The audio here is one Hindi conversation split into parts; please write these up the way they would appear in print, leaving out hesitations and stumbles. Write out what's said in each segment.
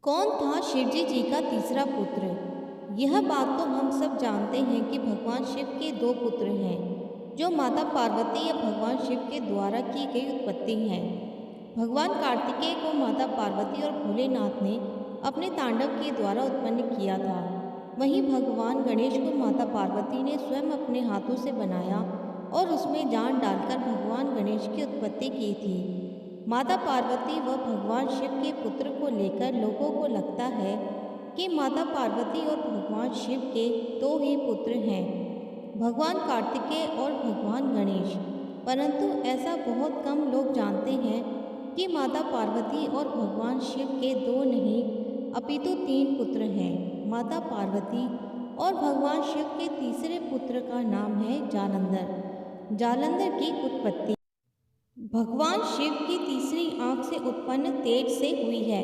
कौन था शिवजी जी का तीसरा पुत्र? यह बात तो हम सब जानते हैं कि भगवान शिव के दो पुत्र हैं, जो माता पार्वती या भगवान शिव के द्वारा की गई उत्पत्ति हैं। भगवान कार्तिकेय को माता पार्वती और भोलेनाथ ने अपने तांडव के द्वारा उत्पन्न किया था। वहीं भगवान गणेश को माता पार्वती ने स्वयं अपने हाथों से बनाया और उसमें जान डालकर भगवान गणेश की उत्पत्ति की थी। माता पार्वती व भगवान शिव के पुत्र को लेकर लोगों को लगता है कि माता पार्वती और भगवान शिव के दो ही पुत्र हैं, भगवान कार्तिकेय और भगवान गणेश। परंतु ऐसा बहुत कम लोग जानते हैं कि माता पार्वती और भगवान शिव के दो नहीं अपितु तीन पुत्र हैं। माता पार्वती और भगवान शिव के तीसरे पुत्र का नाम है जालंधर। जालंधर की उत्पत्ति भगवान शिव की तीसरी आंख से उत्पन्न तेज से हुई है।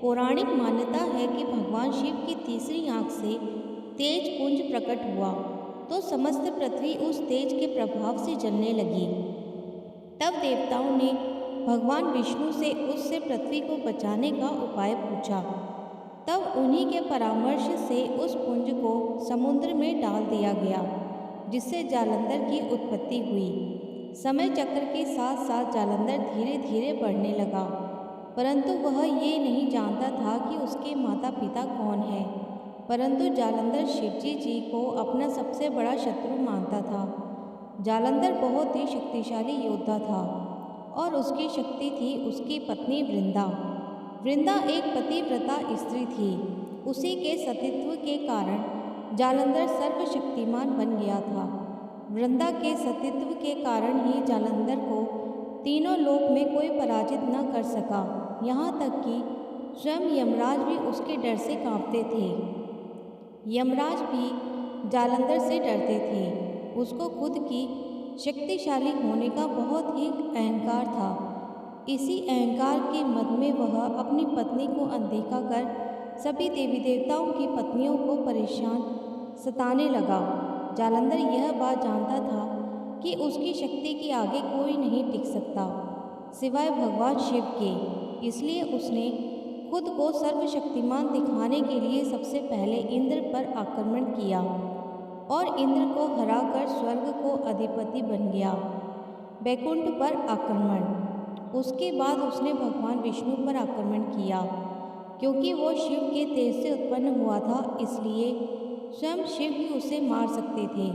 पौराणिक मान्यता है कि भगवान शिव की तीसरी आंख से तेज पुंज प्रकट हुआ तो समस्त पृथ्वी उस तेज के प्रभाव से जलने लगी। तब देवताओं ने भगवान विष्णु से उससे पृथ्वी को बचाने का उपाय पूछा। तब उन्हीं के परामर्श से उस पुंज को समुद्र में डाल दिया गया, जिससे जालंधर की उत्पत्ति हुई। समय चक्र के साथ साथ जालंधर धीरे धीरे बढ़ने लगा, परंतु वह ये नहीं जानता था कि उसके माता पिता कौन है। परंतु जालंधर शिवजी जी को अपना सबसे बड़ा शत्रु मानता था। जालंधर बहुत ही शक्तिशाली योद्धा था और उसकी शक्ति थी उसकी पत्नी वृंदा। वृंदा एक पतिव्रता स्त्री थी। उसी के सतीत्व के कारण जालंधर सर्वशक्तिमान बन गया था। वृंदा के सतीत्व के कारण ही जालंधर को तीनों लोक में कोई पराजित न कर सका। यहाँ तक कि स्वयं यमराज भी उसके डर से कांपते थे। यमराज भी जालंधर से डरते थे। उसको खुद की शक्तिशाली होने का बहुत ही अहंकार था। इसी अहंकार के मद में वह अपनी पत्नी को अनदेखा कर सभी देवी देवताओं की पत्नियों को परेशान सताने लगा। जालंधर यह बात जानता था कि उसकी शक्ति के आगे कोई नहीं टिक सकता सिवाय भगवान शिव के। इसलिए उसने खुद को सर्वशक्तिमान दिखाने के लिए सबसे पहले इंद्र पर आक्रमण किया और इंद्र को हराकर स्वर्ग को अधिपति बन गया। वैकुंठ पर आक्रमण। उसके बाद उसने भगवान विष्णु पर आक्रमण किया। क्योंकि वो शिव के तेज से उत्पन्न हुआ था, इसलिए स्वयं शिव ही उसे मार सकते थे।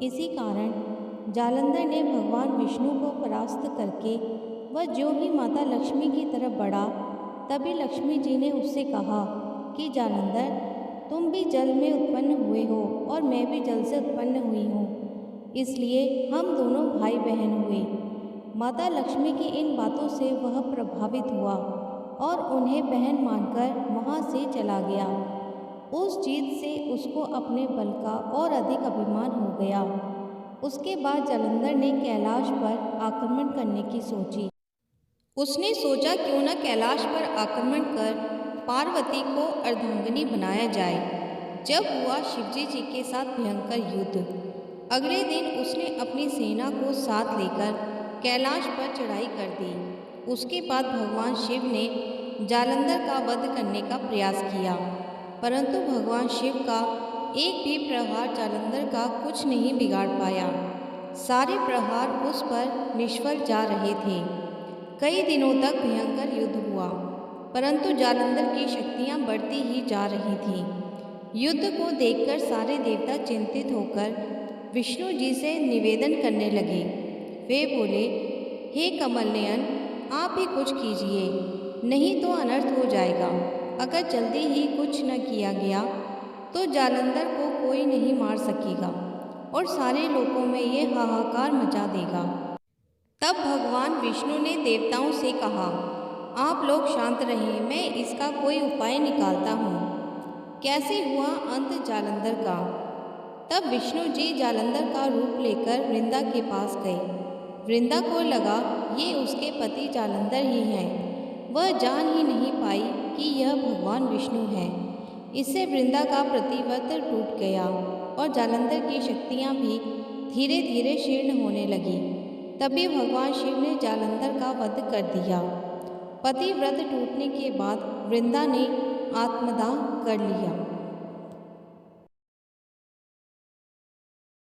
इसी कारण जालंधर ने भगवान विष्णु को परास्त करके वह जो ही माता लक्ष्मी की तरफ बढ़ा, तभी लक्ष्मी जी ने उससे कहा कि जालंधर, तुम भी जल में उत्पन्न हुए हो और मैं भी जल से उत्पन्न हुई हूँ, इसलिए हम दोनों भाई बहन हुए। माता लक्ष्मी की इन बातों से वह प्रभावित हुआ और उन्हें बहन मानकर वहाँ से चला गया। उस जीत से उसको अपने बल का और अधिक अभिमान हो गया। उसके बाद जालंधर ने कैलाश पर आक्रमण करने की सोची। उसने सोचा क्यों न कैलाश पर आक्रमण कर पार्वती को अर्धांगिनी बनाया जाए। जब हुआ शिवजी जी के साथ भयंकर युद्ध। अगले दिन उसने अपनी सेना को साथ लेकर कैलाश पर चढ़ाई कर दी। उसके बाद भगवान शिव ने जालंधर का वध करने का प्रयास किया, परंतु भगवान शिव का एक भी प्रहार जालंधर का कुछ नहीं बिगाड़ पाया। सारे प्रहार उस पर निष्फल जा रहे थे। कई दिनों तक भयंकर युद्ध हुआ, परंतु जालंधर की शक्तियां बढ़ती ही जा रही थीं। युद्ध को देखकर सारे देवता चिंतित होकर विष्णु जी से निवेदन करने लगे। वे बोले, हे कमलनयन, आप ही कुछ कीजिए, नहीं तो अनर्थ हो जाएगा। अगर जल्दी ही कुछ न किया गया तो जालंधर को कोई नहीं मार सकेगा और सारे लोकों में ये हाहाकार मचा देगा। तब भगवान विष्णु ने देवताओं से कहा, आप लोग शांत रहें, मैं इसका कोई उपाय निकालता हूँ। कैसे हुआ अंत जालंधर का? तब विष्णु जी जालंधर का रूप लेकर वृंदा के पास गए। वृंदा को लगा ये उसके पति जालंधर ही हैं। वह जान ही नहीं पाई कि यह भगवान विष्णु है। इससे वृंदा का प्रतिव्रत टूट गया और जालंधर की शक्तियाँ भी धीरे धीरे क्षीण होने लगी। तभी भगवान शिव ने जालंधर का वध कर दिया। पतिव्रत टूटने के बाद वृंदा ने आत्मदाह कर लिया।